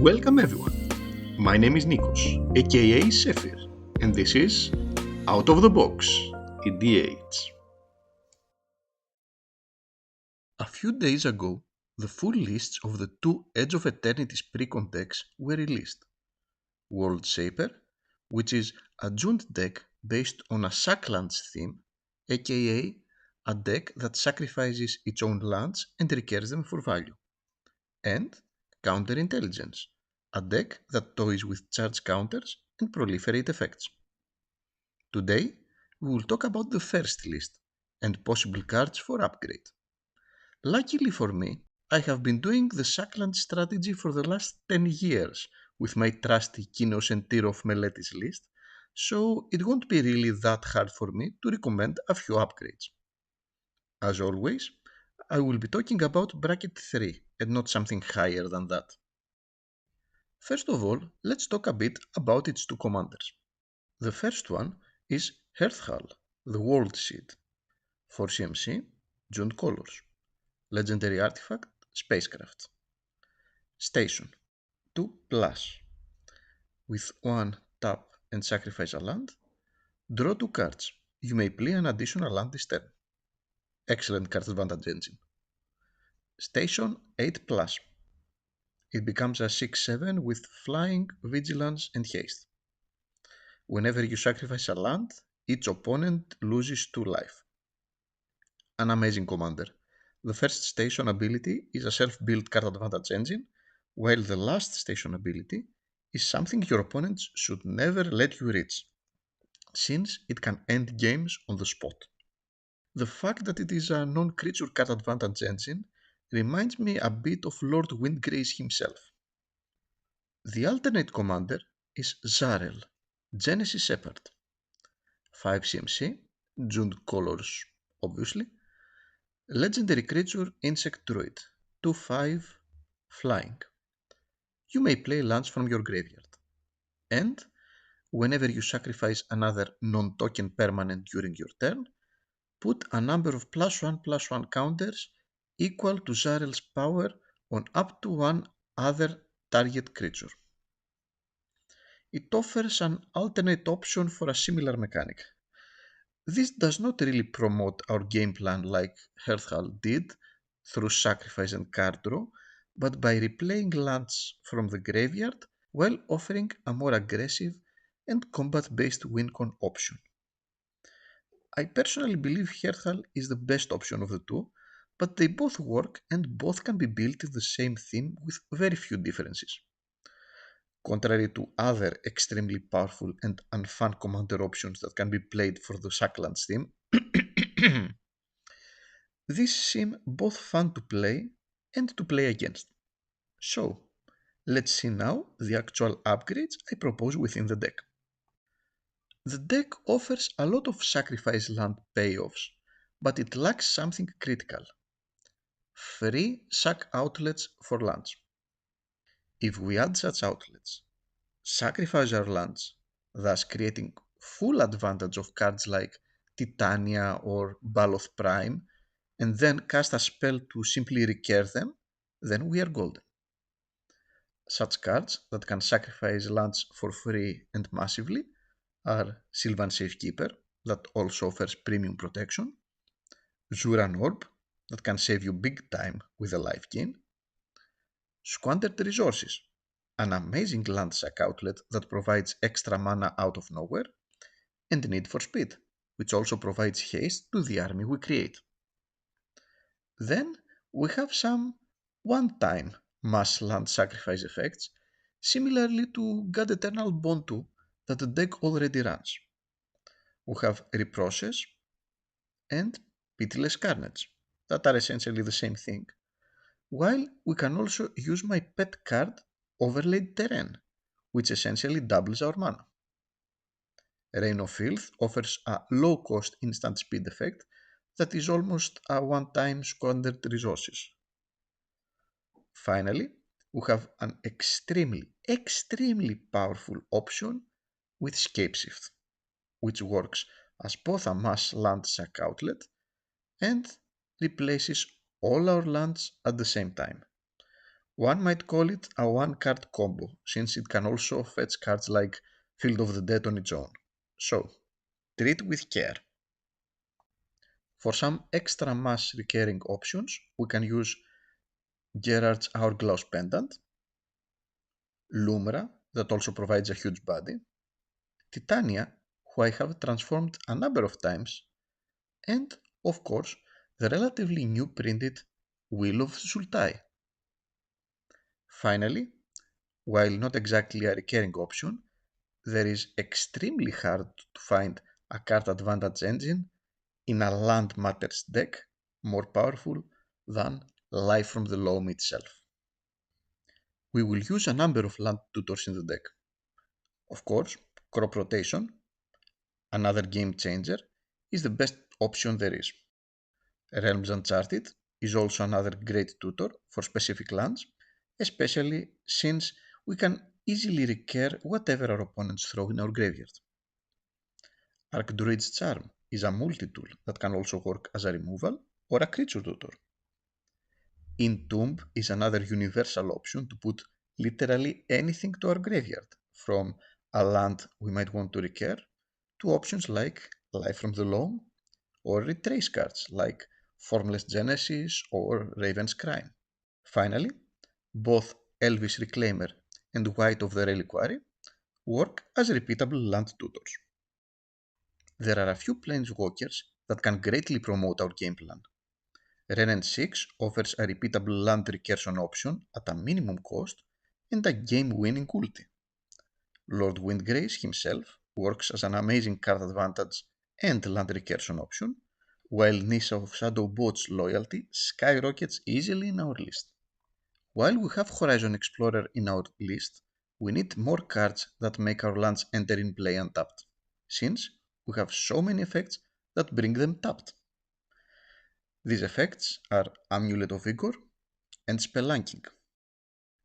Welcome everyone. My name is Nikos, aka Sephir, and this is Out of the Box, EDH. A few days ago, the full lists of the two Edge of Eternities Precon decks were released. World Shaper, which is a Jund deck based on a Sacklands theme, aka a deck that sacrifices its own lands and recares them for value, and Counterintelligence, a deck that toys with charge counters and proliferate effects. Today, we will talk about the first list and possible cards for upgrade. Luckily for me, I have been doing the Sackland strategy for the last 10 years with my trusty Kinos and Tirov Meletis list, so it won't be really that hard for me to recommend a few upgrades. As always, I will be talking about bracket 3 and not something higher than that. First of all, let's talk a bit about its two commanders. The first one is Hearthall, the World Seed. 4 CMC, Jund Colors. Legendary Artifact, Spacecraft. Station, 2+. With 1 tap and sacrifice a land, draw 2 cards. You may play an additional land this turn. Excellent card advantage engine. Station, 8+. It becomes a 6/7 with Flying, Vigilance and Haste. Whenever you sacrifice a land, each opponent loses 2 life. An amazing commander. The first station ability is a self-built card advantage engine, while the last station ability is something your opponents should never let you reach, since it can end games on the spot. The fact that it is a non-creature card advantage engine reminds me a bit of Lord Windgrace himself. The alternate commander is Zariel, Genesis Shepherd. 5 CMC, Jund Colors, obviously. Legendary creature Insect Druid, 2/5, flying. You may play lands from your graveyard. And, whenever you sacrifice another non-token permanent during your turn, put a number of +1/+1 counters equal to Zariel's power on up to one other target creature. It offers an alternate option for a similar mechanic. This does not really promote our game plan like Hearthall did through sacrifice and card draw, but by replaying lands from the graveyard while offering a more aggressive and combat-based win-con option. I personally believe Hearthall is the best option of the two, but they both work and both can be built in the same theme with very few differences. Contrary to other extremely powerful and unfun commander options that can be played for the Sacklands theme, these seem both fun to play and to play against. So, let's see now the actual upgrades I propose within the deck. The deck offers a lot of sacrifice land payoffs, but it lacks something critical. Free sack outlets for lands. If we add such outlets, sacrifice our lands, thus creating full advantage of cards like Titania or Baloth Prime, and then cast a spell to simply recare them, then we are golden. Such cards that can sacrifice lands for free and massively are Sylvan Safekeeper, that also offers premium protection, Zuran Orb, that can save you big time with a life gain, Squandered Resources, an amazing land sack outlet that provides extra mana out of nowhere, and Need for Speed, which also provides haste to the army we create. Then we have some one-time mass land sacrifice effects, similarly to God Eternal Bond 2 that the deck already runs. We have Reprocess and Pitiless Carnage, that are essentially the same thing, while we can also use my pet card Overlaid Terrain, which essentially doubles our mana. Reign of Filth offers a low-cost instant speed effect that is almost a one-time squandered resources. Finally, we have an extremely powerful option with Scapeshift, which works as both a mass land sack outlet and replaces all our lands at the same time. One might call it a one-card combo, since it can also fetch cards like Field of the Dead on its own. So, treat with care. For some extra mass recurring options, we can use Gerard's Hourglass Pendant, Lumra, that also provides a huge body, Titania, who I have transformed a number of times, and, of course, the relatively new printed Wheel of Sultai. Finally, while not exactly a recurring option, there is extremely hard to find a card advantage engine in a land matters deck more powerful than Life from the Loam itself. We will use a number of land tutors in the deck. Of course, crop rotation, another game changer, is the best option there is. Realms Uncharted is also another great tutor for specific lands, especially since we can easily recur whatever our opponents throw in our graveyard. Archdruid's Charm is a multi-tool that can also work as a removal or a creature tutor. Entomb is another universal option to put literally anything to our graveyard, from a land we might want to recur to options like Life from the Loam or retrace cards like Formless Genesis or Raven's Crime. Finally, both Elvish Reclaimer and White of the Reliquary work as repeatable land tutors. There are a few planeswalkers that can greatly promote our game plan. Renin 6 offers a repeatable land recursion option at a minimum cost and a game-winning ulti. Lord Windgrace himself works as an amazing card advantage and land recursion option, while Nissa of Shadowbot's loyalty skyrockets easily in our list. While we have Horizon Explorer in our list, we need more cards that make our lands enter in play untapped, since we have so many effects that bring them tapped. These effects are Amulet of Vigor and Spelunking.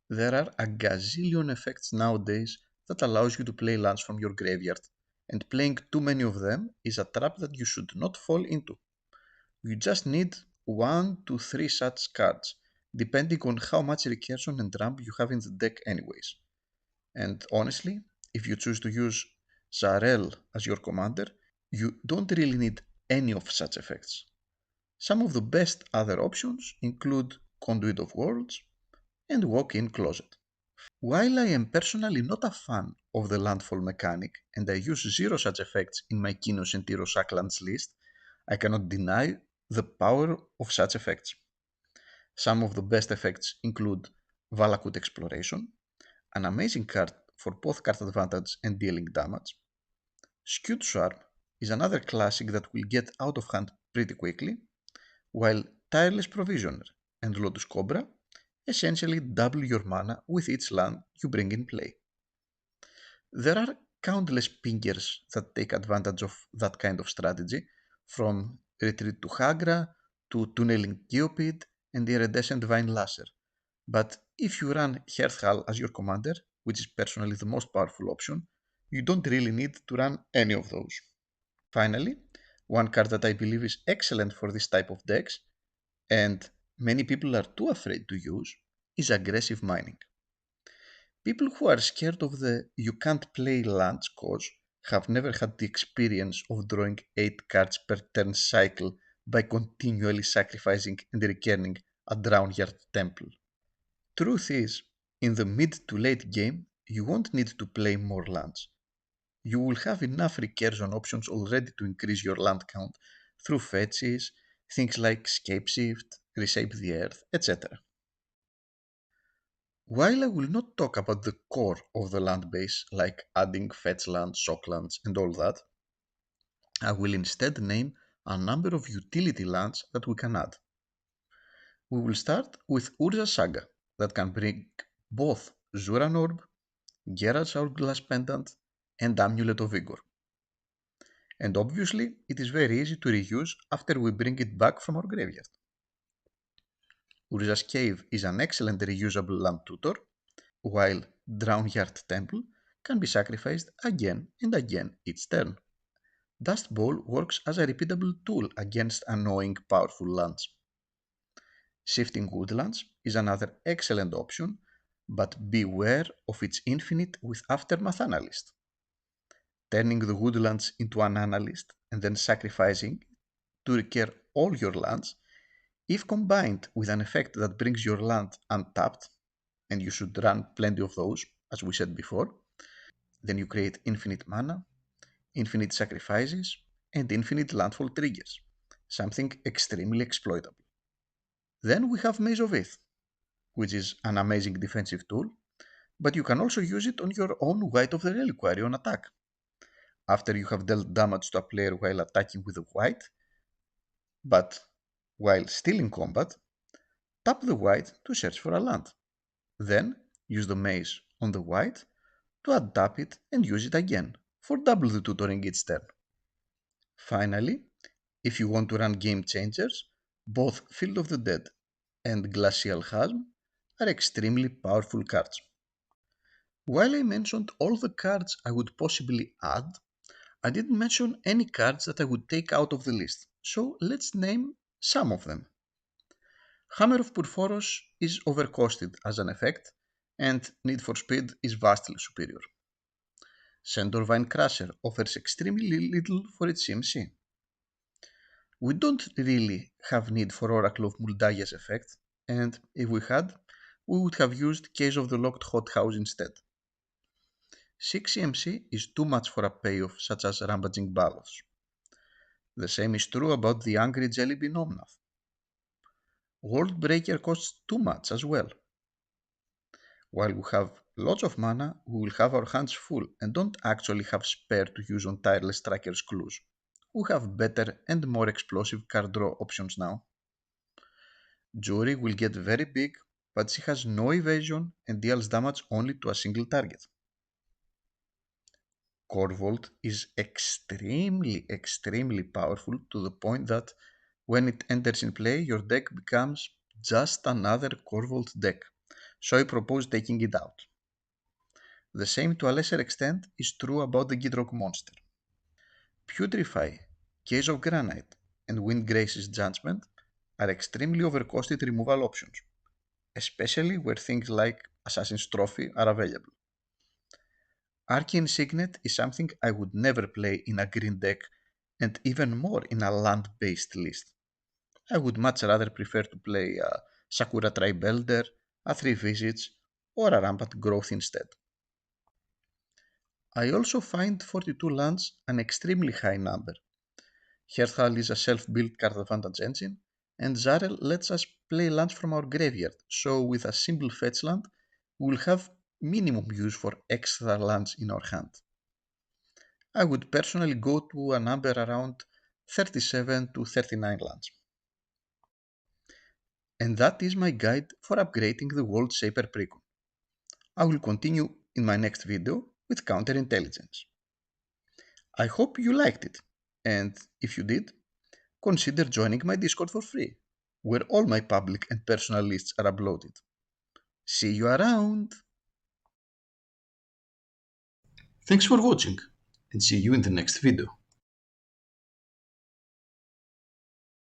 There are a gazillion effects nowadays that allows you to play lands from your graveyard, and playing too many of them is a trap that you should not fall into. You just need 1 to 3 such cards, depending on how much recursion and ramp you have in the deck anyways. And honestly, if you choose to use Zariel as your commander, you don't really need any of such effects. Some of the best other options include Conduit of Worlds and Walk-in Closet. While I am personally not a fan of the landfall mechanic and I use zero such effects in my Kinos and Tyros Sacklands list, I cannot deny the power of such effects. Some of the best effects include Valakut Exploration, an amazing card for both card advantage and dealing damage. Skewed Swarm is another classic that will get out of hand pretty quickly, while Tireless Provisioner and Lotus Cobra essentially double your mana with each land you bring in play. There are countless pingers that take advantage of that kind of strategy, from Retreat to Hagra to Tunneling Geopid and Iridescent Vine Lasser. But if you run Hearthall as your commander, which is personally the most powerful option, you don't really need to run any of those. Finally, one card that I believe is excellent for this type of decks, and many people are too afraid to use, is aggressive mining. People who are scared of the you can't play lands cause have never had the experience of drawing 8 cards per turn cycle by continually sacrificing and returning a Drownyard Temple. Truth is, in the mid to late game, you won't need to play more lands. You will have enough recursion options already to increase your land count through fetches, things like Scapeshift, Reshape the Earth, etc. While I will not talk about the core of the land base, like adding fetch lands, shock lands, and all that, I will instead name a number of utility lands that we can add. We will start with Urza Saga, that can bring both Zuran Orb, Gerard's Hourglass Pendant, and Amulet of Vigor. And obviously, it is very easy to reuse after we bring it back from our graveyard. Urza's Cave is an excellent reusable land tutor, while Drownyard Temple can be sacrificed again and again each turn. Dust Bowl works as a repeatable tool against annoying powerful lands. Shifting woodlands is another excellent option, but beware of its infinite with aftermath analyst. Turning the woodlands into an analyst and then sacrificing to recur all your lands, if combined with an effect that brings your land untapped, and you should run plenty of those, as we said before, then you create infinite mana, infinite sacrifices, and infinite landfall triggers, something extremely exploitable. Then we have Maze of Ith, which is an amazing defensive tool, but you can also use it on your own White of the Reliquary on attack. After you have dealt damage to a player while attacking with a white, but while still in combat, tap the white to search for a land. Then use the maze on the white to untap it and use it again for double the tutoring each turn. Finally, if you want to run game changers, both Field of the Dead and Glacial Chasm are extremely powerful cards. While I mentioned all the cards I would possibly add, I didn't mention any cards that I would take out of the list, so let's name some of them. Hammer of Purphoros is overcosted as an effect, and Need for Speed is vastly superior. Centaur Vine Crusher offers extremely little for its CMC. We don't really have need for Oracle of Muldaya's effect, and if we had, we would have used Case of the Locked Hothouse instead. 6 CMC is too much for a payoff such as Rampaging Balos. The same is true about the Angry Jellybean Omnath. World Breaker costs too much as well. While we have lots of mana, we will have our hands full and don't actually have spare to use on Tireless Tracker's clues. We have better and more explosive card draw options now. Jury will get very big, but she has no evasion and deals damage only to a single target. Corvold is extremely powerful to the point that when it enters in play, your deck becomes just another Corvold deck, so I propose taking it out. The same to a lesser extent is true about the Gitrog monster. Putrefy, Case of Granite, and Windgrace's Judgment are extremely overcosted removal options, especially where things like Assassin's Trophy are available. Arcane Signet is something I would never play in a green deck and even more in a land-based list. I would much rather prefer to play a Sakura Tribe Elder, a 3 Visits, or a Rampant Growth instead. I also find 42 lands an extremely high number. Hearthall is a self-built card advantage engine, and Zariel lets us play lands from our graveyard, so with a simple fetch land, we will have minimum use for extra lands in our hand. I would personally go to a number around 37 to 39 lands. And that is my guide for upgrading the World Shaper Precon. I will continue in my next video with counterintelligence. I hope you liked it, and if you did, consider joining my Discord for free, where all my public and personal lists are uploaded. See you around! Thanks for watching, and see you in the next video.